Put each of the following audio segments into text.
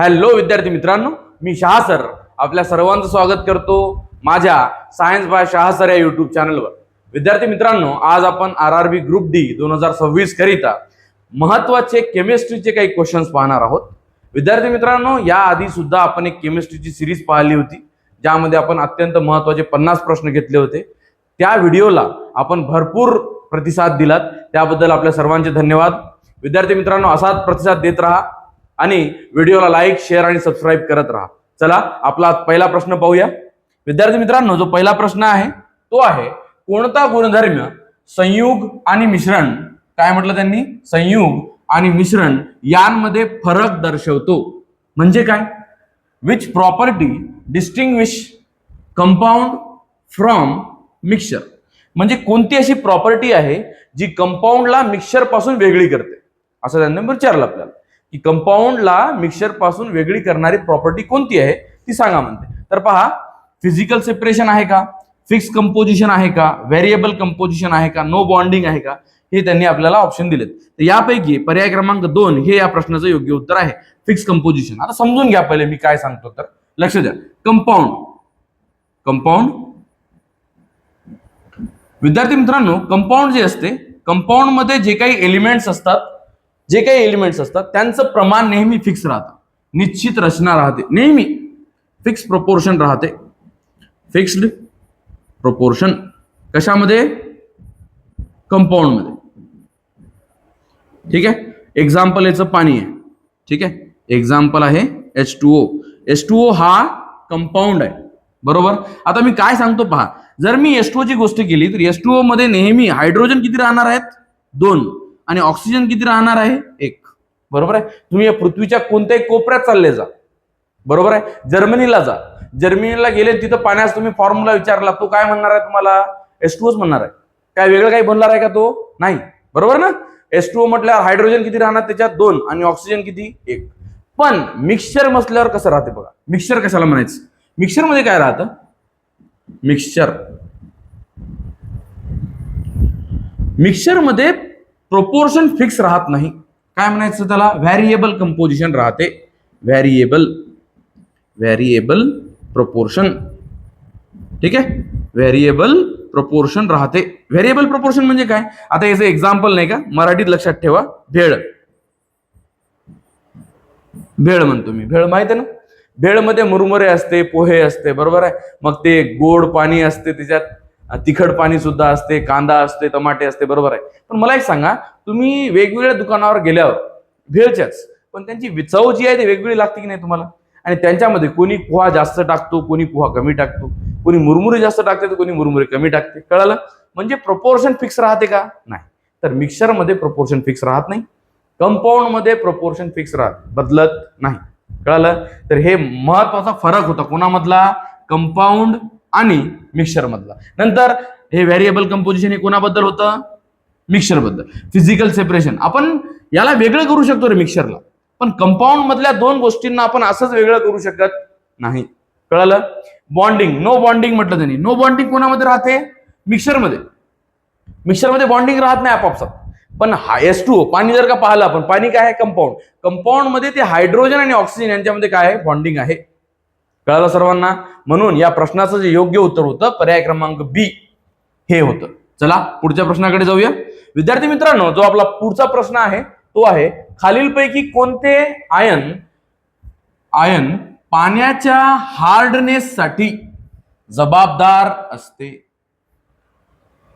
Hello विद्यार्थी मित्रांनो, मी Shah sir आपल्या सर्वांचं स्वागत करतो माझ्या सायन्स बाय शहा सर या युट्यूब चॅनलवर। विद्यार्थी मित्रांनो, आज आपण आरआरबी ग्रुप डी 2026 करिता महत्त्वाचे केमिस्ट्रीचे काही क्वेश्चन्स पाहणार आहोत। विद्यार्थी मित्रांनो, या आधी सुद्धा आपण एक केमिस्ट्रीची सिरीज पाहिली होती ज्यामध्ये आपण अत्यंत महत्त्वाचे 50 प्रश्न घेतले होते। त्या व्हिडिओला आपण भरपूर प्रतिसाद दिलात, त्याबद्दल आपल्या सर्वांचे धन्यवाद। विद्यार्थी मित्रांनो, असाच प्रतिसाद देत राहा आणि व्हिडिओला लाईक, शेअर आणि सबस्क्राईब करत राहा। चला आपला पहिला प्रश्न पाहूया। विद्यार्थी मित्रांनो, जो पहिला प्रश्न आहे तो आहे, कोणता गुणधर्म संयुग आणि मिश्रण, काय म्हटलं त्यांनी, संयुग आणि मिश्रण यांमध्ये फरक दर्शवतो। म्हणजे काय? Which property distinguish compound from mixture, म्हणजे कोणती अशी प्रॉपर्टी आहे जी कंपाऊंडला मिक्सचर पासून वेगळी करते, असं त्यांनी विचारलं आपल्याला की कंपाऊंडला मिक्सचर पासून वेगळी करणारी प्रॉपर्टी कोणती आहे ती सांगा म्हणते। तर पहा, फिजिकल सेपरेशन आहे का, फिक्स कंपोजिशन आहे का, व्हेरिएबल कंपोजिशन आहे का, नो बॉन्डिंग आहे का, हे त्यांनी आपल्याला ऑप्शन दिलेत। तर यापैकी पर्याय क्रमांक 2 हे या प्रश्नाचं योग्य उत्तर आहे, फिक्स कंपोजिशन। आता समजून घ्या पहिले मी काय सांगतो, तर लक्ष द्या। कंपाऊंड विद्यार्थी मित्रांनो, कंपाऊंड जे असते, कंपाऊंड मध्ये जे काही एलिमेंट्स असतात त्यांचं प्रमाण नेहमी फिक्स राहतं, निश्चित रचना राहते, नेहमी फिक्स प्रोपोर्शन राहते, फिक्स्ड प्रोपोर्शन कशामध्ये, कंपाऊंड मध्ये। ठीक आहे, एक्झाम्पल याचं पाणी आहे, ठीक आहे, एक्झाम्पल आहे H2O। H2O हा कंपाऊंड आहे, बरोबर। आता मी काय सांगतो पहा, जर मी H2O ची गोष्ट केली तर H2O मध्ये नेहमी हायड्रोजन किती राहणार आहेत, 2, आणि ऑक्सिजन किती राहणार आहे, 1, बरोबर आहे। तुम्ही या पृथ्वीच्या कोणत्याही कोपऱ्यात चालले जा, बरोबर आहे, जर्मनीला जा, जर्मनीला गेले तिथं पाण्यास तुम्ही फॉर्म्युला विचारला, तो काय म्हणणार आहे तुम्हाला, H2O म्हणणार आहे, काय वेगळं काही बनणार आहे का तो, नाही, बरोबर ना। H2O म्हटल्यावर हायड्रोजन किती राहणार त्याच्यात, 2, आणि ऑक्सिजन किती, 1। पण मिक्सचर म्हटल्यावर कसं राहते बघा, मिक्सचर कशाला म्हणायचं, मिक्सचर मध्ये काय राहतं, मिक्सचर मध्ये प्रोपोर्शन फिक्स राहत नाही, काय म्हणायचं त्याला, व्हेरिएबल कंपोजिशन राहते, व्हेरिएबल प्रोपोर्शन। ठीक आहे, व्हेरिएबल प्रोपोर्शन राहते। व्हेरिएबल प्रोपोर्शन म्हणजे काय, आता याचं एक्झाम्पल नाही का, मराठीत लक्षात ठेवा, भेळ म्हणतो मी, भेळ माहिती आहे ना, भेळ मध्ये मुरमुरे असते, पोहे असते, बरोबर आहे, मग ते गोड पाणी असते, त्याच्यात तिखट पाणी सुद्धा असते, कांदा असते, टमाटे असते, बरोबर आहे। पण मला एक सांगा, तुम्ही वेगवेगळ्या दुकानावर गेल्यावर भेळच्याच, पण त्यांची चव जी आहे ती वेगवेगळी लागते की नाही तुम्हाला, आणि त्यांच्यामध्ये कोणी पोहा जास्त टाकतो, कोणी पोहा कमी टाकतो, कोणी मुरमुरे जास्त टाकते तर कोणी मुरमुरे कमी टाकते, कळालं। म्हणजे प्रोपोर्शन फिक्स राहते का, नाही। तर मिक्सचर मध्ये प्रोपोर्शन फिक्स राहत नाही, कंपाऊंड मध्ये प्रोपोर्शन फिक्स बदलत नाही, कळालं। तर हे महत्वाचा फरक होता कोणामधला, कंपाऊंड आणि मिक्सचर मधला। नंतर हे व्हेरिएबल कंपोजिशन हे कोणाबद्दल होतं, मिक्सचर बद्दल। फिजिकल सेपरेशन आपण याला वेगळं करू शकतो रे मिक्सचरला, पण कंपाऊंड मधल्या दोन गोष्टींना आपण असंच वेगळं करू शकत नाही, कळालं। बॉन्डिंग, नो बॉन्डिंग म्हटलं त्यांनी, नो बॉन्डिंग कोणामध्ये राहते, मिक्सचर मध्ये बॉन्डिंग राहत नाही आपापसात। पण H2O पाणी जर का पाहिलं आपण, पाणी काय आहे, कंपाऊंड मध्ये ते हायड्रोजन आणि ऑक्सिजन यांच्यामध्ये काय आहे, बॉन्डिंग आहे, कळालं सर्वांना। म्हणून या प्रश्नाचं जे योग्य उत्तर होतं पर्याय क्रमांक बी हे होतं। चला पुढच्या प्रश्नाकडे जाऊया। विद्यार्थी मित्रांनो, जो आपला पुढचा प्रश्न आहे तो आहे, खालीलपैकी कोणते आयन पाण्याच्या हार्डनेस साठी जबाबदार असते।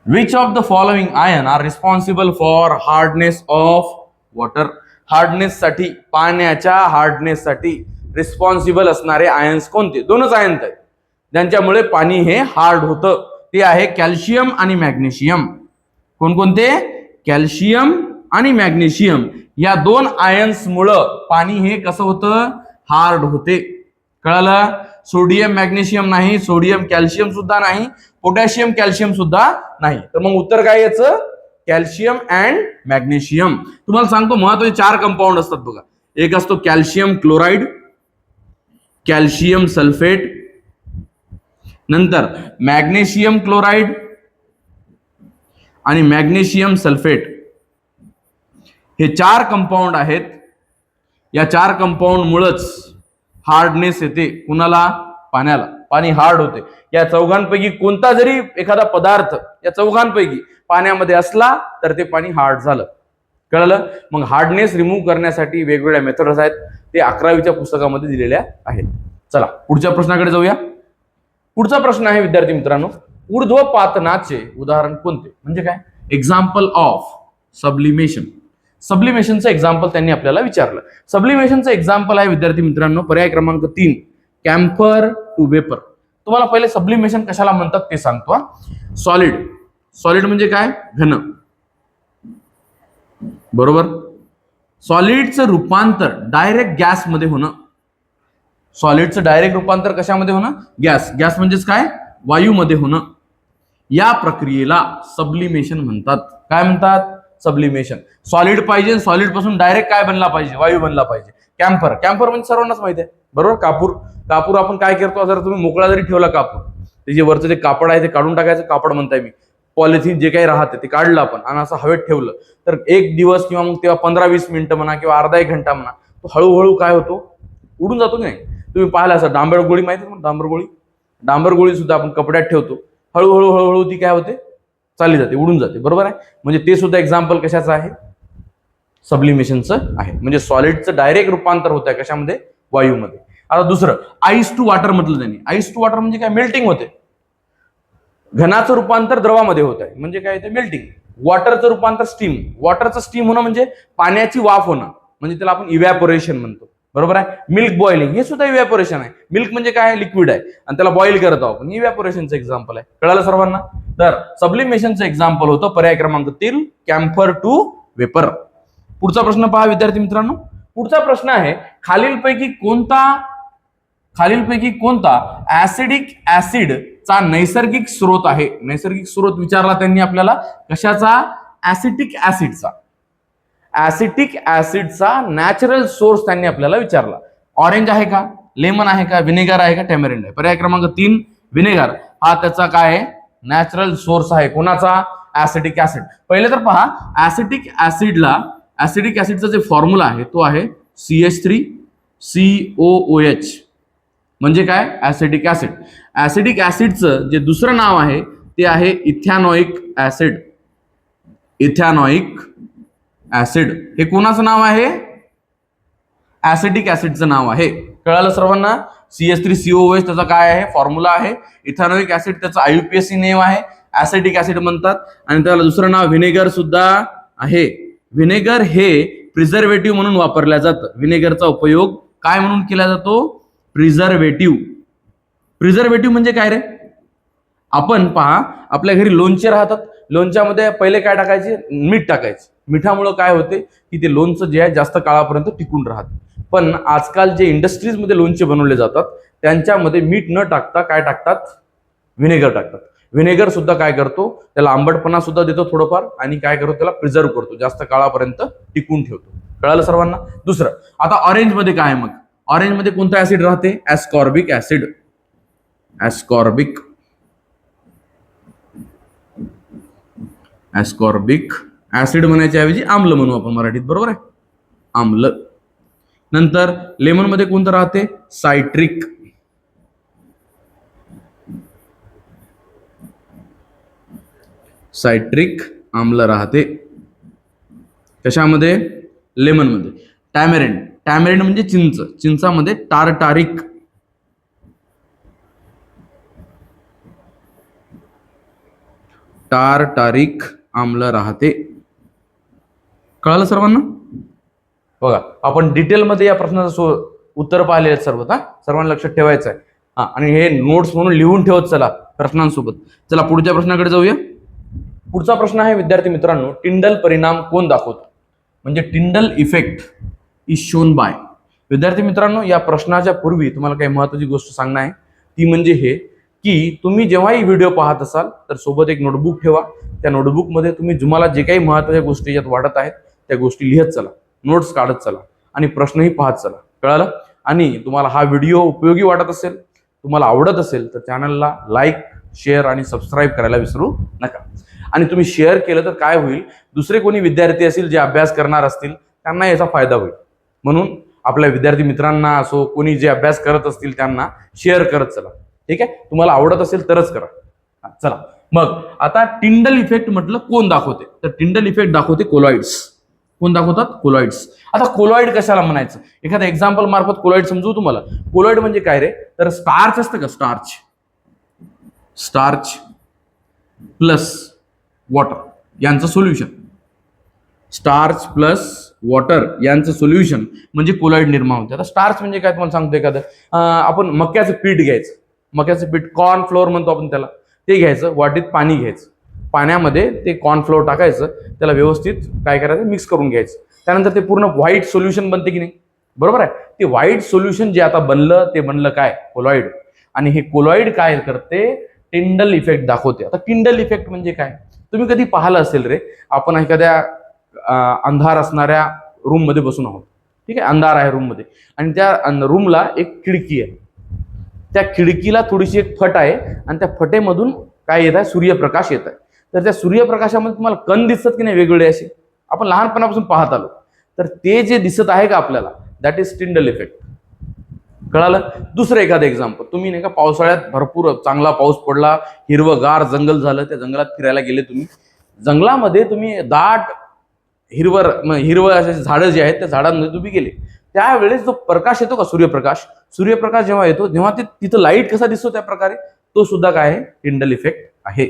Which of the following ion are responsible for hardness of water. Hardness साठी, पाण्याच्या हार्डनेस साठी रिस्पॉन्सिबल असणारे आयन्स कोणते, दोनच आयन आहेत ज्यांच्यामुळे पाणी हे हार्ड होतं, ते आहे कॅल्शियम आणि मॅग्नेशियम। कोणकोणते, कॅल्शियम आणि मॅग्नेशियम, या दोन आयन्स मुळे पाणी हे कसं होतं, हार्ड होते, कळालं। सोडियम मॅग्नेशियम नाही, सोडियम कॅल्शियम सुद्धा नाही, पोटॅशियम कॅल्शियम सुद्धा नाही। तर मग उत्तर काय याचं, कॅल्शियम अँड मॅग्नेशियम। तुम्हाला सांगतो महत्वाचे 4 कंपाऊंड असतात बघा, एक असतो कॅल्शियम क्लोराइड, कॅल्शियम सल्फेट, नंतर मॅग्नेशियम क्लोराइड आणि मॅग्नेशियम सल्फेट, हे 4 कंपाऊंड आहेत। या 4 कंपाऊंड मुळेच हार्डनेस येते कुणाला? पाण्याला. पाणी हार्ड होते. या चौघांपैकी कोणता जरी एखादा पदार्थ या चौघांपैकी पाण्यामध्ये असला तर ते पाणी हार्ड झालं. कळलं? मग हार्डनेस रिमूव्ह करण्यासाठी वेगवेगळ्या मेथड्स आहेत, ते 11वीच्या पुस्तकामध्ये दिलेल्या आहेत. चला पुढच्या प्रश्नाकडे जाऊया. पुढचा प्रश्न आहे विद्यार्थी मित्रांनो, ऊर्ध्वपातनाचे उदाहरण कोणते? म्हणजे काय? Example of sublimation. सबलिमेशनचं एक्झाम्पल त्यांनी आपल्याला विचारलं. सबलिमेशनचं एक्झाम्पल आहे विद्यार्थी मित्रांनो पर्याय क्रमांक 3 कॅम्फर टू वेपर. तुम्हाला पहिले सबलिमेशन कशाला म्हणतात ते सांगतो. सॉलिड. सॉलिड म्हणजे काय? घन. बरोबर. सॉलिडचं रूपांतर डायरेक्ट गॅसमध्ये होणं. सॉलिडचं डायरेक्ट रूपांतर कशामध्ये होणं? गॅस. गॅस म्हणजेच काय? वायूमध्ये होणं. या प्रक्रियेला सबलिमेशन म्हणतात. काय म्हणतात? सबलिमेशन. सॉलिड पाहिजे, सॉलिड पासून डायरेक्ट काय बनला पाहिजे? वायू बनला पाहिजे. कॅम्फर. कॅम्फर म्हणजे सर्वांनाच माहिती आहे, बरोबर. कापूर. कापूर आपण काय करतो? जर तुम्ही मोकळा जरी ठेवला कापूर, ते जे वरचं जे कापड आहे ते काढून टाकायचं. कापड म्हणताय मी, पॉलिथिन जे काही राहते ते काढलं आपण आणि असं हवेत ठेवलं तर एक दिवस किंवा मग तेव्हा 15-20 मिनिटं म्हणा किंवा अर्धा एक घंटा म्हणा, तो हळूहळू काय होतो? उडून जातो की नाही? तुम्ही पाहिलं असं डांबर गोळी माहिती आहे? डांबर गोळी. डांबर गोळी सुद्धा आपण कपड्यात ठेवतो, हळूहळू हळूहळू ती काय होते? चालली जाते, उडून जाते. बरोबर आहे. म्हणजे ते सुद्धा एक्झाम्पल कशाचं आहे? सबलिमेशनचं आहे. म्हणजे सॉलिडचं डायरेक्ट रूपांतर होत आहे कशामध्ये? वायूमध्ये. आता दुसरं आईस टू वॉटर म्हटलं त्यांनी. आईस टू वॉटर म्हणजे काय? मेल्टिंग होते. घनाचं रूपांतर द्रवामध्ये होत आहे म्हणजे काय? ते मेल्टिंग. वॉटरचं रूपांतर स्टीम. वॉटरचं स्टीम होणं म्हणजे पाण्याची वाफ होणं, म्हणजे त्याला आपण इव्हॅपोरेशन म्हणतो. बरोबर आहे. मिल्क बॉइलिंग हे सुद्धा इव्हॅपोरेशन आहे. मिल्क म्हणजे काय? लिक्विड आहे आणि त्याला बॉईल करत आहोत आपण, इव्हॅपोरेशनचं एक्झाम्पल आहे. कळालं सर्वांना? तर सबलिमेशनचं एक्झाम्पल होतं पर्याय क्रमांक 3 कॅम्फर टू वेपर. पुढचा प्रश्न पहा विद्यार्थी मित्रांनो. पुढचा प्रश्न आहे खालीलपैकी कोणता ऍसिडिक ऍसिडचा नैसर्गिक स्रोत आहे? नैसर्गिक स्रोत विचारला त्यांनी आपल्याला. कशाचा? ऍसिटिक ऍसिडचा. ऍसिटिक ऍसिडचा नॅचरल सोर्स त्यांनी आपल्याला विचारला. ऑरेंज आहे का? लेमन आहे का? विनेगर आहे का? टॅमरिंड आहे? पर्याय क्रमांक 3 विनेगर हा त्याचा काय आहे? नॅचरल सोर्स आहे. कोणाचा? Acetic acid. पहिले तर पहा, ऍसिटिक ऍसिडचा जे फॉर्म्युला आहे तो आहे CH3COOH. म्हणजे काय? Acetic acid. ऍसिटिक ऍसिडचं जे दुसरं नाव आहे ते आहे इथॅनॉइक ऍसिड. इथॅनॉइक ऍसिड हे कोणाचं नाव आहे? ऍसिटिक ऍसिडचं नाव आहे. कळालं सर्वांना? CH3COOH त्याचा काय आहे? फॉर्म्युला आहे. इथॅनॉइक ऍसिड त्याचा IUPAC नेम आहे. ऍसिटिक ऍसिड म्हणतात आणि त्याला दुसरं नाव व्हिनेगर सुद्धा आहे. व्हिनेगर हे प्रिझर्वेटिव्ह म्हणून वापरलं जातं. व्हिनेगरचा उपयोग काय म्हणून केला जातो? प्रिझर्वेटिव्ह. प्रिझर्वेटिव्ह म्हणजे काय रे? आपण पहा, आपल्या घरी लोणचे राहतात. लोणच्यामध्ये पहिले काय टाकायचे? मीठ टाकायचे. मिठामुळे काय होते की ते लोणचं जे आहे जास्त काळापर्यंत टिकून राहते. पण आजकाल जे इंडस्ट्रीजमध्ये लोणचे बनवले जातात त्यांच्यामध्ये मीठ न टाकता काय टाकतात? व्हिनेगर टाकतात. व्हिनेगर सुद्धा काय करतो? त्याला आंबटपणा सुद्धा देतो थोडंफार आणि काय करतो? त्याला प्रिझर्व करतो, जास्त काळापर्यंत टिकून ठेवतो. कळालं सर्वांना? दुसरं आता ऑरेंज मध्ये काय? मग ऑरेंज मध्ये कोणता ऍसिड राहते? ऍस्कॉर्बिक ऍसिड. ऍस्कॉर्बिक ऍसिड म्हणायच्या ऐवजी आम्ल म्हणू आपण मराठीत. बरोबर आहे? आम्ल. नंतर लेमन मध्ये कोणतं राहते? सायट्रिक. सायट्रिक आम्ल राहते. कशामध्ये? लेमन मध्ये. टॅमरिंड म्हणजे चिंच. चिंचामध्ये टारटारिक. टारटारिक आम्ल राहते. कळालं सर्वांना? बघा, आपण डिटेलमध्ये या प्रश्नाचं उत्तर पाहिले आहेत सर्वांना लक्षात ठेवायचं आहे. आणि हे नोट्स म्हणून लिहून ठेवत चला प्रश्नांसोबत. चला पुढच्या प्रश्नाकडे जाऊया. पुढचा प्रश्न आहे विद्यार्थी मित्रांनो, टिंडल परिणाम कोण दाखवतो? म्हणजे Tyndall effect is shown by. विद्यार्थी मित्रांनो, या प्रश्नाच्या पूर्वी तुम्हाला काही महत्त्वाची गोष्ट सांगणं आहे. ती म्हणजे हे की तुम्ही जेव्हाही व्हिडिओ पाहत असाल तर सोबत एक नोटबुक ठेवा. त्या नोटबुकमध्ये तुम्हाला जे काही महत्त्वाच्या गोष्टी यात वाटत आहेत त्या गोष्टी लिहत चला, नोट्स काढत चला आणि प्रश्नही पाहत चला. कळालं? आणि तुम्हाला हा व्हिडिओ उपयोगी वाटत असेल, तुम्हाला आवडत असेल तर चॅनलला लाईक, शेअर आणि सबस्क्राईब करायला विसरू नका. आणि तुम्ही शेअर केलं तर काय होईल? दुसरे कोणी विद्यार्थी असतील जे अभ्यास करणार असतील त्यांना याचा फायदा होईल. म्हणून आपल्या विद्यार्थी मित्रांना असो, कोणी जे अभ्यास करत असतील त्यांना शेअर करत चला. ठीक आहे, तुम्हाला आवडत असेल तरच करा. चला मग आता टिंडल इफेक्ट म्हटलं कोण दाखवते, तर टिंडल इफेक्ट दाखवते कोलॉइड्स. कोण दाखवतात? कोलॉइड्स. आता कोलॉइड कशाला म्हणायचं, एखाद्या एक्झाम्पल मार्फत कोलॉइड समजू तुम्हाला. कोलॉइड म्हणजे काय रे, तर स्टार्च असतं का, स्टार्च, स्टार्च प्लस वॉटर यांचं सोल्युशन, स्टार्च प्लस वॉटर यांचं सोल्युशन म्हणजे कोलॉइड निर्माण होते. आता स्टार्च म्हणजे काय तुम्हाला सांगतो, एखादं आपण मक्याचं पीठ घ्यायचं, मक्याचं पीठ कॉर्न फ्लोअर म्हणतो आपण त्याला, ते घ्यायचं, वाटीत पाणी घ्यायचं, पाण्यामध्ये ते कॉर्नफ्लोअर टाकायचं, त्याला व्यवस्थित काय करायचं, मिक्स करून घ्यायचं. त्यानंतर ते पूर्ण व्हाईट सोल्युशन बनते की नाही, बरोबर आहे. ते व्हाईट सोल्युशन जे आता बनलं ते बनलं काय, कोलॉइड. आणि हे कोलॉइड काय करते, टिंडल इफेक्ट दाखवते. आता टिंडल इफेक्ट म्हणजे काय, तुम्ही कधी पाहिलं असेल रे, आपण एखाद्या अंधार असणाऱ्या रूम मध्ये बसून आहोत. ठीक आहे, अंधार आहे रूम मध्ये आणि त्या रूमला एक खिडकी आहे, त्या खिडकीला थोडीशी एक फट आहे आणि त्या फटेमधून काय येत आहे, सूर्यप्रकाश येत आहे. तर त्या सूर्यप्रकाशामध्ये तुम्हाला कण दिसतात की नाही वेगवेगळे असे, आपण लहानपणापासून पाहत आलो. तर ते जे दिसत आहे का आपल्याला, दॅट इज टिंडल इफेक्ट. कळालं. दुसरं एखादं एक्झाम्पल, तुम्ही नाही का पावसाळ्यात भरपूर चांगला पाऊस पडला, हिरवगार जंगल झालं, त्या जंगलात फिरायला गेले तुम्ही, जंगलामध्ये तुम्ही दाट हिरवं असे झाडं जे आहेत त्या झाडांमध्ये तुम्ही गेले, त्यावेळेस जो प्रकाश येतो का, सूर्यप्रकाश, सूर्यप्रकाश जेव्हा येतो तेव्हा ते तिथं लाईट कसा दिसतो त्या प्रकारे, तो सुद्धा काय आहे, टिंडल इफेक्ट आहे.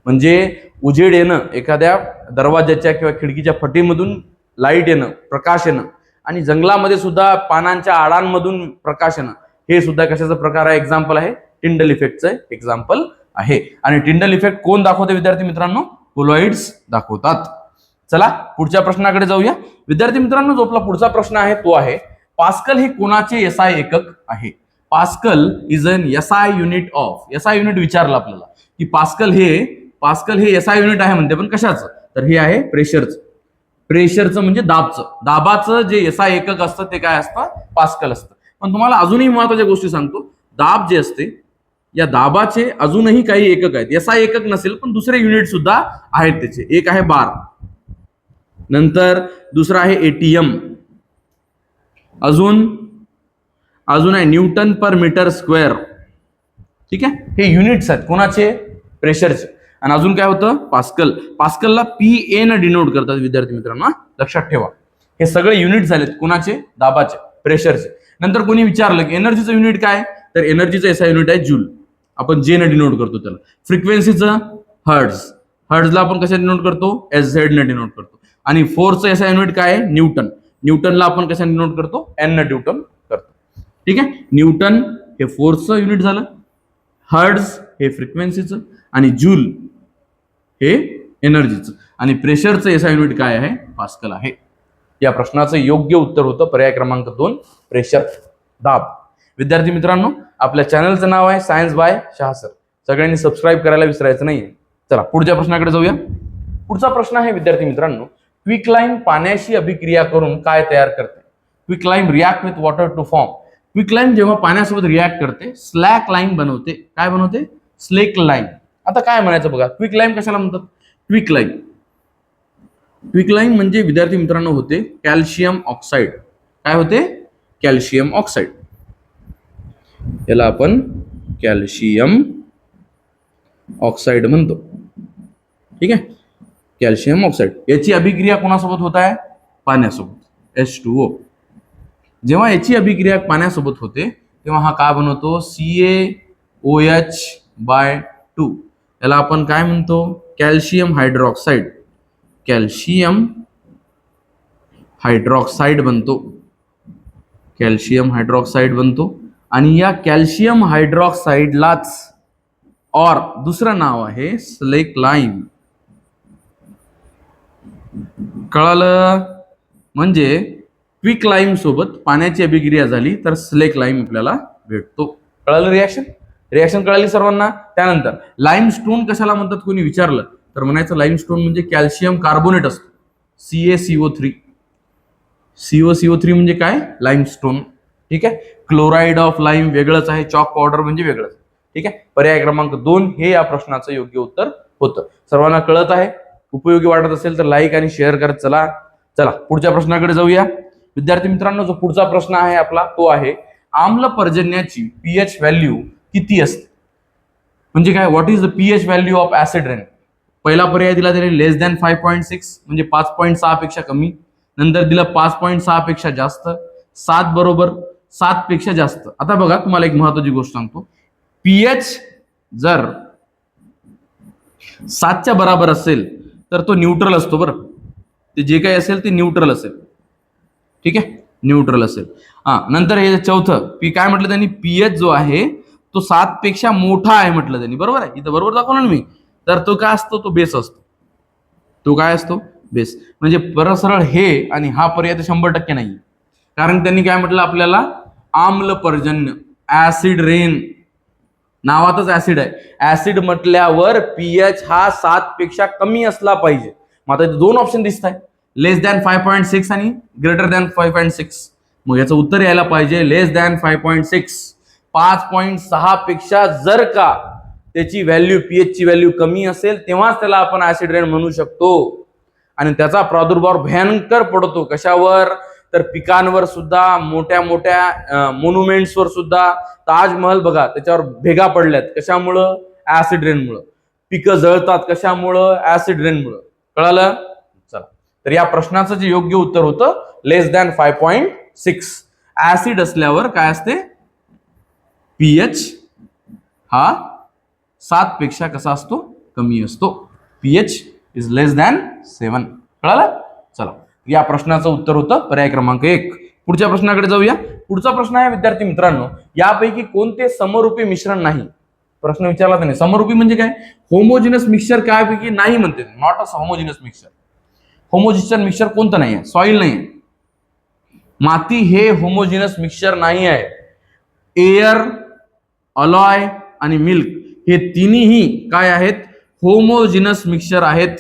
म्हणजे उजेड येणं, एखाद्या दरवाजाच्या किंवा खिडकीच्या फटीमधून लाईट येणं, प्रकाश येणं, आणि जंगलामध्ये सुद्धा पानांच्या आडांमधून प्रकाश येणं, हे सुद्धा कशाचा प्रकार आहे, एक्झाम्पल आहे, टिंडल इफेक्टचं एक्झाम्पल आहे. आणि टिंडल इफेक्ट कोण दाखवते विद्यार्थी मित्रांनो, कोलॉइड्स दाखवतात. चला पुढच्या प्रश्नाकडे जाऊया विद्यार्थी मित्रांनो. जो आपला पुढचा प्रश्न आहे तो आहे, पास्कल हे कोणाचे एसआय एकक आहे. Pascal is an SI unit of, SI unit विचारलं आपल्याला की पास्कल हे एसआय युनिट आहे म्हणते, पण कशाचं, तर हे आहे प्रेशरचं. प्रेशरचं म्हणजे दाबाचं जे एसआय एकक असतं ते काय असतं, पास्कल असतं. पण तुम्हाला अजूनही महत्वाच्या गोष्टी सांगतो, दाब जे असते या दाबाचे अजूनही काही एकक आहेत. एसआय एकक नसेल पण दुसरे युनिट सुद्धा आहेत त्याचे. एक आहे बार, नंतर दुसरा आहे एटीएम, अजून आहे न्यूटन पर मीटर स्क्वेअर. ठीक आहे, हे युनिट्स आहेत कोणाचे, प्रेशरचे. आणि अजून काय होतं, पास्कल. पास्कलला PA न डिनोट करतात विद्यार्थी मित्रांनो, लक्षात ठेवा. हे सगळे युनिट झालेत कोणाचे, दाबाचे, प्रेशरचे. नंतर कोणी विचारलं की एनर्जीचं युनिट काय, तर एनर्जीचं एसआय युनिट आहे जूल, आपण जे न डिनोट करतो त्याला. फ्रिक्वेन्सीचं हर्ट्झ, हर्ट्झला आपण कशा डिनोट करतो, SZ न डिनोट करतो. आणि फोर्सचं एसआय युनिट काय आहे, न्यूटन, न्यूटनला आपण कशा डिनोट करतो, N न न्यूटन करतो. ठीक आहे, न्यूटन हे फोर्सचं युनिट झालं, हर्ट्झ हे फ्रिक्वेन्सीचं, आणि जूल हे एनर्जीचं, आणि प्रेशरचं एसआय युनिट काय आहे, पास्कल आहे. या प्रश्नाचं योग्य उत्तर होतं पर्याय क्रमांक 2, प्रेशर, दाब. विद्यार्थी मित्रांनो, आपल्या चॅनलचं नाव आहे सायन्स बाय शाह सर, सगळ्यांनी सबस्क्राईब करायला विसरायचं नाहीये. चला पुढच्या प्रश्नाकडे जाऊया. पुढचा प्रश्न आहे विद्यार्थी मित्रांनो, क्विकलाइम पाण्याशी अभिक्रिया करून काय तयार करते. Quicklime react with water to form. Quicklime जेव्हा पाण्यासोबत रिॲक्ट करते, स्लॅक लाईम बनवते. काय बनवते, स्लेक लाईम. आता काय म्हणायचं बघा, क्विकलाइम कशाला म्हणतात, क्विकलाइम म्हणजे विद्यार्थी मित्रांनो होते कॅल्शियम ऑक्साईड. काय होते, कॅल्शियम ऑक्साईड. याला आपण कॅल्शियम ऑक्साईड म्हणतो. ठीक आहे, कॅल्शियम ऑक्साईड. याची अभिक्रिया कोणासोबत होत आहे, पाण्यासोबत, H2O. जेव्हा याची अभिक्रिया पाण्यासोबत होते तेव्हा हा काय बनवतो, CaOH/2. याला आपण काय म्हणतो, कॅल्शियम हायड्रॉक्साईड. कॅल्शियम हायड्रॉक्साईड बनतो, कॅल्शियम हायड्रॉक्साईड बनतो. आणि या कॅल्शियम हायड्रॉक्साईडलाच और दुसरं नाव आहे स्लेक लाईम. कळालं, म्हणजे क्विक लाईम सोबत पाण्याची अभिक्रिया झाली तर स्लेक लाईम आपल्याला भेटतो. कळालं रिॲक्शन कळाली सर्वांना. त्यानंतर लाईमस्टोन कशाला म्हणतात कोणी विचारलं तर म्हणायचं लाईमस्टोन म्हणजे कॅल्शियम कार्बोनेट असतो, CaCO3. CaCO3 म्हणजे काय, लाईमस्टोन. ठीक आहे, क्लोराइड ऑफ लाईम वेगळंच आहे, चॉक पावडर म्हणजे वेगळंच. ठीक आहे, पर्याय क्रमांक 2 हे या प्रश्नाचं योग्य उत्तर होतं. सर्वांना कळत आहे. उपयोगी वाटत असेल तर लाईक आणि शेअर करत चला. चला पुढच्या प्रश्नाकडे जाऊया. विद्यार्थी मित्रांनो, जो पुढचा प्रश्न आहे आपला तो आहे आम्ल पर्जन्याची पीएच व्हॅल्यू किती असते? म्हणजे काय, what is the pH value of acid rain? पहिला पर्याय दिला त्याने लेस दॅन 5.6 म्हणजे 5.6 पेक्षा कमी, नंतर दिला 5.6 पेक्षा जास्त, 7 बरोबर, 7 पेक्षा जास्त. आता बघा, तुम्हाला एक महत्वाची गोष्ट सांगतो, पीएच जर 7च्या बरोबर असेल तर तो न्यूट्रल असतो. बरं, ते जे काही असेल ते न्यूट्रल असेल. ठीक आहे, न्यूट्रल असेल. नंतर हे चौथं पी काय म्हटलं त्यांनी, पीएच जो आहे तो 7 पेक्षा मोठा आहे म्हटलं त्यांनी. बरोबर आहे, इथं बरोबर दाखवलं ना मी. तर तो काय असतो, तो बेस असतो. तो काय असतो, बेस. म्हणजे परसरळ हे आणि हा पर्याय 100% नाही, कारण त्यांनी काय म्हटलं आपल्याला, आम्ल पर्जन्य, ऍसिड रेन, नावातच ऍसिड आहे. ऍसिड म्हटल्यावर पीएच हा 7 पेक्षा कमी असला पाहिजे. मग आता दोन ऑप्शन दिसत आहे, लेस दॅन 5.6 आणि ग्रेटर दॅन 5.6. मग याचं उत्तर यायला पाहिजे लेस दॅन 5.6. 5.6 पेक्षा जर का त्याची व्हॅल्यू, पीएच ची व्हॅल्यू कमी असेल तेव्हाच त्याला आपण ऍसिड रेन म्हणू शकतो. आणि त्याचा प्रादुर्भाव भयंकर पडतो. कशावर? तर पिकांवर सुद्धा, मोठ्या मोठ्या मोन्युमेंट्सवर सुद्धा. ताजमहल बघा, त्याच्यावर भेगा पडल्यात. कशामुळं? ऍसिड रेनमुळं. पिकं जळतात. कशामुळं? ऍसिड रेनमुळं. कळालं? चला, तर या प्रश्नाचं जे योग्य उत्तर होतं लेस दॅन 5.6. ऍसिड असल्यावर काय असते, पीएच हा 7 पेक्षा कसा असतो, कमी असतो. PH is less than 7. कळालं? चला, या प्रश्नाचं उत्तर होतं पर्याय क्रमांक 1. पुढच्या प्रश्नाकडे जाऊया. पुढचा प्रश्न आहे विद्यार्थी मित्रांनो, यापैकी कोणते समरूपी मिश्रण नाही? प्रश्न विचारला त्याने. समरूपी म्हणजे काय? होमोजिनस मिक्सचर काय पैकी नाही म्हणते, not a homogeneous mixture. Homogeneous mixture कोणतं नाही आहे? सॉइल नाही आहे, माती हे होमोजिनस मिक्सचर नाही आहे. एअर, अलॉय आणि मिल्क हे तिन्ही काय आहेत? होमोजिनस मिक्सचर आहेत.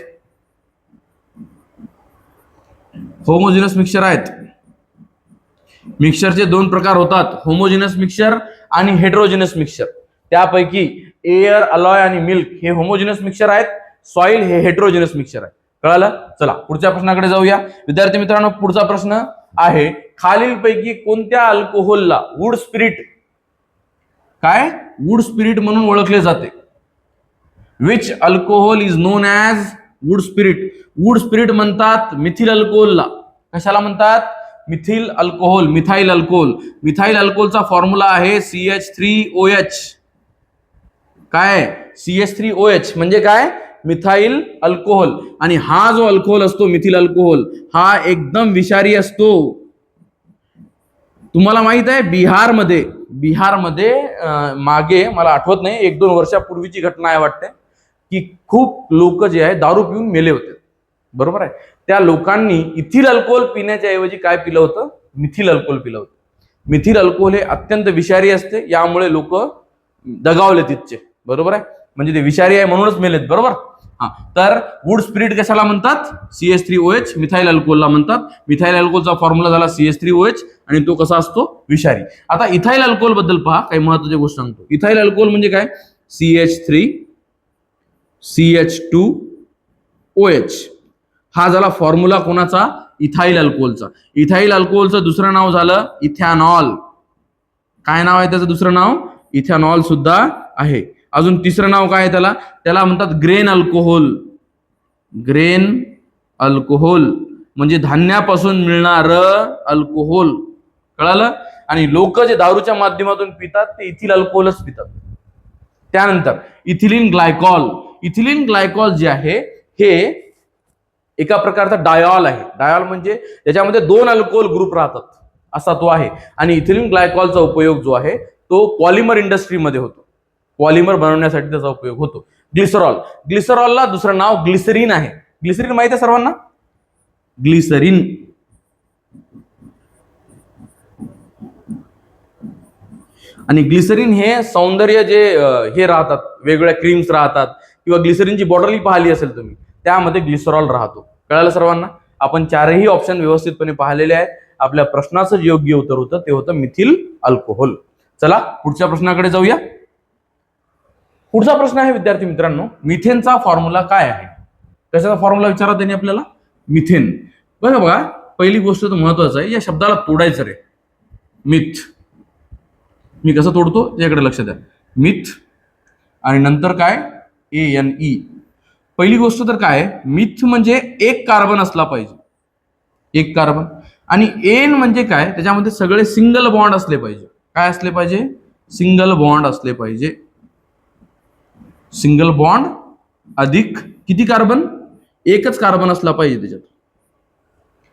होमोजिनस मिक्सचर आहेत. मिक्सचरचे दोन प्रकार होतात, होमोजिनस मिक्सचर आणि हेटेरोजिनस मिक्सचर. त्यापैकी एअर, अलॉय आणि मिल्क हे होमोजिनस मिक्सचर आहेत. सॉइल हे हेटेरोजिनस मिक्सचर आहे. कळालं? चला, पुढच्या प्रश्नाकडे जाऊया. विद्यार्थी मित्रांनो, पुढचा प्रश्न आहे, खालीलपैकी कोणत्या अल्कोहोलला वूड स्पिरिट, काय वूड स्पिरिट म्हणून ओळखले जाते? Which alcohol is known as wood spirit? Wood spirit म्हणतात मिथिल अल्कोहोलला. कशाला म्हणतात? Methyl alcohol, methyl alcohol. Methyl अल्कोहोलचा फॉर्म्युला आहे CH3OH. काय? CH3OH म्हणजे काय? Methyl alcohol. आणि हा जो अल्कोहोल असतो, मिथिल अल्कोहोल, हा एकदम विषारी असतो. तुम्हाला माहित आहे, बिहारमध्ये मागे, मला आठवत नाही, 1-2 वर्षापूर्वीची घटना आहे वाटते, की खूप लोक जे आहे दारू पिऊन मेले होते. बरोबर आहे. त्या लोकांनी इथिल अल्कोहोल पिण्याच्या ऐवजी काय पिलं होतं? मिथिल अल्कोहोल पिलं होतं. मिथिल अल्कोहोल हे अत्यंत विषारी असते, यामुळे लोक दगावले तिथचे. बरोबर आहे, म्हणजे ते विषारी आहे म्हणूनच मेलेत. बरोबर. तर वूड स्पिरिट कशाला म्हणतात? CH3OH, मिथाइल अल्कोहोलला म्हणतात. मिथाइल अल्कोहोलचा फॉर्म्युला झाला CH3OH आणि तो कसा असतो? विषारी. आता इथाइल अल्कोहोल बद्दल पहा, काही महत्त्वाची गोष्ट सांगतो. इथाइल अल्कोहोल म्हणजे काय? CH3 CH2OH हा झाला फॉर्म्युला कोणाचा? इथाइल अल्कोहोलचा. इथाइल अल्कोहोलचं दुसरं नाव झालं इथॅनॉल. काय नाव आहे त्याचं दुसरं नाव? इथॅनॉल सुद्धा आहे. अजून तिसरं नाव काय आहे त्याला? त्याला म्हणतात ग्रेन अल्कोहोल. ग्रेन अल्कोहोल म्हणजे धान्यापासून मिळणार अल्कोहोल. कळालं? आणि लोक जे दारूच्या माध्यमातून पितात ते इथिल अल्कोहोलच पितात. त्यानंतर इथिलीन ग्लायकॉल. इथिलीन ग्लायकॉल जे आहे हे एका प्रकारचा डायॉल आहे. डायॉल म्हणजे त्याच्यामध्ये 2 अल्कोहोल ग्रुप राहतात, असा तो आहे. आणि इथिलीन ग्लायकॉलचा उपयोग जो आहे तो पॉलिमर इंडस्ट्रीमध्ये होतो. पॉलिमर बनवण्यासाठी त्याचा उपयोग होतो. ग्लिसरॉल. ग्लिसरॉलला दुसरं नाव ग्लिसरीन आहे. ग्लिसरीन माहिती आहे सर्वांना? ग्लिसरीन. आणि ग्लिसरीन हे सौंदर्य जे हे राहतात, वेगवेगळ्या क्रीम्स राहतात, किंवा ग्लिसरीनची बॉटलही पाहिली असेल तुम्ही, त्यामध्ये ग्लिसरॉल राहतो. कळालं सर्वांना? आपण चारही ऑप्शन व्यवस्थितपणे पाहिलेले आहेत. आपल्या प्रश्नाचं जे योग्य उत्तर होतं ते होतं मिथिल अल्कोहोल. चला, पुढच्या प्रश्नाकडे जाऊया. पुढचा प्रश्न आहे विद्यार्थी मित्रांनो, मिथेनचा फॉर्म्युला काय आहे? कशाचा फॉर्म्युला विचारला त्यांनी आपल्याला? मिथेन. बघा, पहिली गोष्ट तर महत्वाचं आहे, या शब्दाला तोडायचं रे. मिथ. मी कसं तोडतो त्याकडे लक्ष द्या. मिथ आणि नंतर काय ANE. पहिली गोष्ट तर काय, मिथ म्हणजे एक कार्बन असला पाहिजे, एक कार्बन. आणि एन म्हणजे काय, त्याच्यामध्ये सगळे सिंगल बॉन्ड असले पाहिजे. काय असले पाहिजे, सिंगल बॉन्ड असले पाहिजे. सिंगल बॉन्ड अधिक किती कार्बन, एकच कार्बन असला पाहिजे त्याच्यात.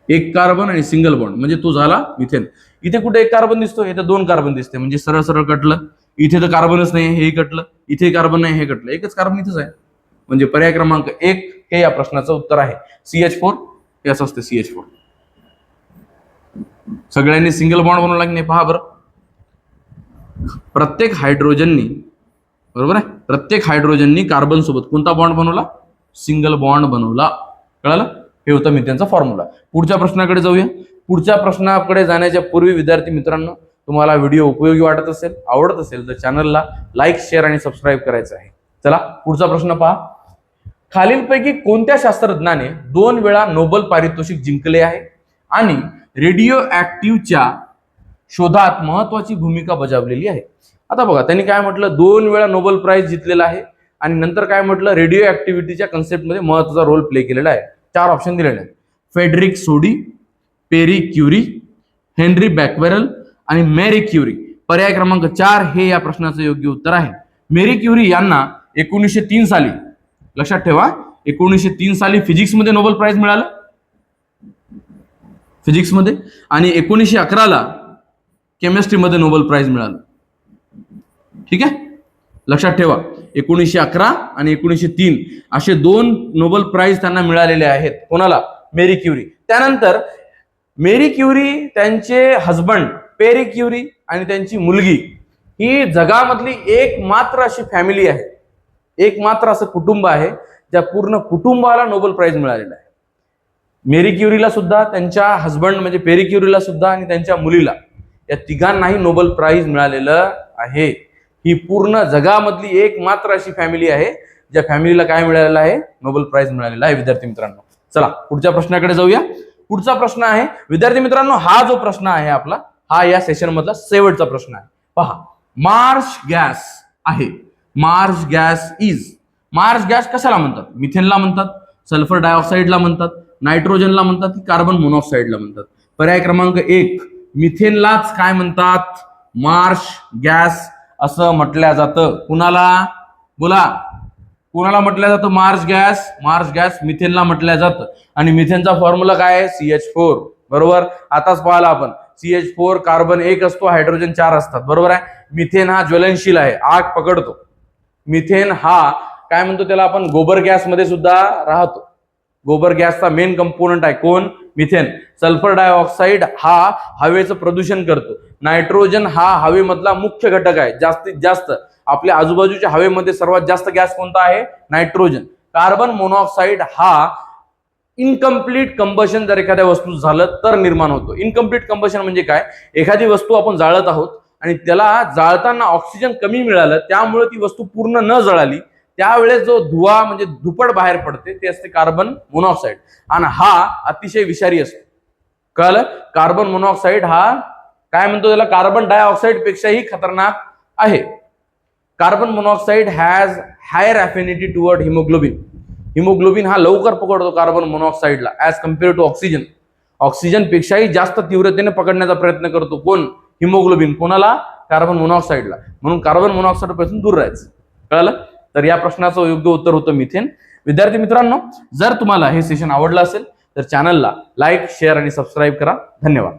एक कार्बन आणि सिंगल बॉन्ड म्हणजे तो झाला मिथेन. इथे कुठे एक कार्बन दिसतो, इथे दोन कार्बन दिसते, म्हणजे सरळ सरळ कटलं. इथे तर कार्बनच नाही, हे कटलं. इथे कार्बन नाही, हे कटलं. एकच कार्बन इथेच आहे, म्हणजे पर्याय क्रमांक 1 हे या प्रश्नाचं उत्तर आहे. CH4 हे असं असते, CH4. सगळ्यांनी सिंगल बॉन्ड बनवला की नाही पहा बरं. प्रत्येक हायड्रोजननी, बरोबर आहे, प्रत्येक हायड्रोजननी कार्बन सोबत कोणता बॉन्ड बनवला, सिंगल बॉन्ड बनवला. कळालं, हे होतं मिथेनचा फॉर्म्युला. पुढच्या प्रश्नाकडे जाऊया. पुढच्या प्रश्नाकडे जाण्याच्या पूर्वी विद्यार्थी मित्रांनो, तुम्हाला व्हिडिओ उपयोगी वाटत असेल, आवडत असेल तर चॅनलला लाईक, शेअर आणि सबस्क्राईब करायचं आहे. चला पुढचा प्रश्न पहा. खालीलपैकी कोणत्या शास्त्रज्ञाने 2 वेळा नोबेल पारितोषिक जिंकले आहे आणि रेडिओ ऍक्टिव्हच्या शोधात महत्वाची भूमिका बजावलेली आहे? आता बघा, त्यांनी काय म्हटलं, 2 वेळा नोबेल प्राइज जिंकलेला आहे आणि नंतर काय म्हटलं, रेडिओ ऍक्टिव्हिटीच्या कन्सेप्टमध्ये महत्वाचा रोल प्ले केलेला आहे. 4 ऑप्शन दिलेले आहेत. फेडरिक सोडी, पेरी क्युरी, हेनरी बॅक्वेरल आणि मेरी क्युरी. पर्याय क्रमांक 4 हे या प्रश्नाचं योग्य उत्तर आहे. मेरी क्युरी यांना 1903 साली, लक्षात ठेवा, 1903 साली फिजिक्स मध्ये नोबेल प्राइज मिळालं, फिजिक्स मध्ये. आणि 1911 केमिस्ट्री मध्ये नोबेल प्राइज मिळालं. ठीक आहे, लक्षात ठेवा, 1911 आणि 1903 असे 2 नोबेल प्राइज त्यांना मिळालेले आहेत. कोणाला, मेरी क्युरी. त्यानंतर मेरी क्युरी, त्यांचे हजबंड पेरी क्युरी आणि त्यांची मुलगी, ही जगामधली एकमात्र अशी फॅमिली आहे, एकमात्र असं कुटुंब आहे ज्या पूर्ण कुटुंबाला नोबेल प्राइज मिळालेला आहे. मेरी क्युरीला सुद्धा, त्यांच्या हजबंड म्हणजे पेरी क्युरीला सुद्धा आणि त्यांच्या मुलीला, या तिघांनाही नोबेल प्राइज मिळालेलं आहे. ही पूर्ण जगामधली एकमात्र अशी फॅमिली आहे ज्या फॅमिलीला काय मिळालेलं आहे, नोबेल प्राइज मिळालेला आहे. विद्यार्थी मित्रांनो, चला पुढच्या प्रश्नाकडे जाऊया. पुढचा प्रश्न आहे विद्यार्थी मित्रांनो, हा जो प्रश्न आहे आपला, हा या सेशन मधला शेवटचा प्रश्न आहे. पहा, मार्श गॅस आहे, Marsh gas is. Marsh gas कशाला म्हणतात, मिथेनला म्हणतात, सल्फर डायऑक्साइडला म्हणतात, नायट्रोजनला म्हणतात की कार्बन मोनॉक्साइडला म्हणतात? पर्याय क्रमांक 1 मिथेनलाच काय म्हणतात, मार्श गॅस असं म्हटलं जातं. कुणाला, बोला, कुणाला म्हटलं जातं मार्श गॅस? मार्श गॅस मिथेनला म्हटलं जातं. आणि मिथेनचा फॉर्म्युला काय आहे, CH4. बरोबर, आताच पाहिला आपण. CH4 कार्बन 1 असतो, हायड्रोजन 4 असतात. बरोबर आहे. मिथेन हा ज्वलनशील आहे, आग पकडतो. मिथेन हा काय म्हणतो त्याला आपण, गोबर गॅस मध्ये सुद्धा राहतो. गोबर गॅसचा मेन कंपोनंट आहे कोण, मिथेन. सल्फर डायऑक्साइड हा हवेचं प्रदूषण करतो. नायट्रोजन हा हवेमधला मुख्य घटक आहे. जास्तीत जास्त आपल्या आजूबाजूच्या हवेमध्ये सर्वात जास्त गॅस कोणता आहे, नायट्रोजन. कार्बन मोनॉक्साइड हा इनकम्प्लीट कंबशन जर एखाद्या वस्तू झालं तर निर्माण होतो. इनकम्प्लीट कंबशन म्हणजे काय, एखादी वस्तू आपण जाळत आहोत आणि त्याला जाळताना ऑक्सिजन कमी मिळालं, त्यामुळे ती वस्तू पूर्ण न जळाली, त्यावेळेस जो धुवा म्हणजे धुपड बाहेर पडते ते असते कार्बन मोनॉक्साइड. आणि हा अतिशय विषारी असतो. कळलं, कार्बन मोनॉक्साइड हा काय म्हणतो त्याला, कार्बन डायऑक्साइड पेक्षाही खतरनाक आहे. Carbon monoxide has higher affinity toward haemoglobin. Haemoglobin हा लवकर पकडतो कार्बन मोनॉक्साइडला as compare to oxygen. Oxygen पेक्षाही जास्त तीव्रतेने पकडण्याचा प्रयत्न करतो कोण, हिमोग्लोबिन. कोणाला, कार्बन मोनॉक्साइडला. म्हणून कार्बन मोनॉक्साइड पासून दूर राहायचं. कळलं, तर या प्रश्नाचं योग्य उत्तर होतं मिथेन. विद्यार्थी मित्रांनो, जर तुम्हाला हे सेशन आवडलं असेल तर चॅनलला लाईक, शेअर आणि सबस्क्राईब करा. धन्यवाद.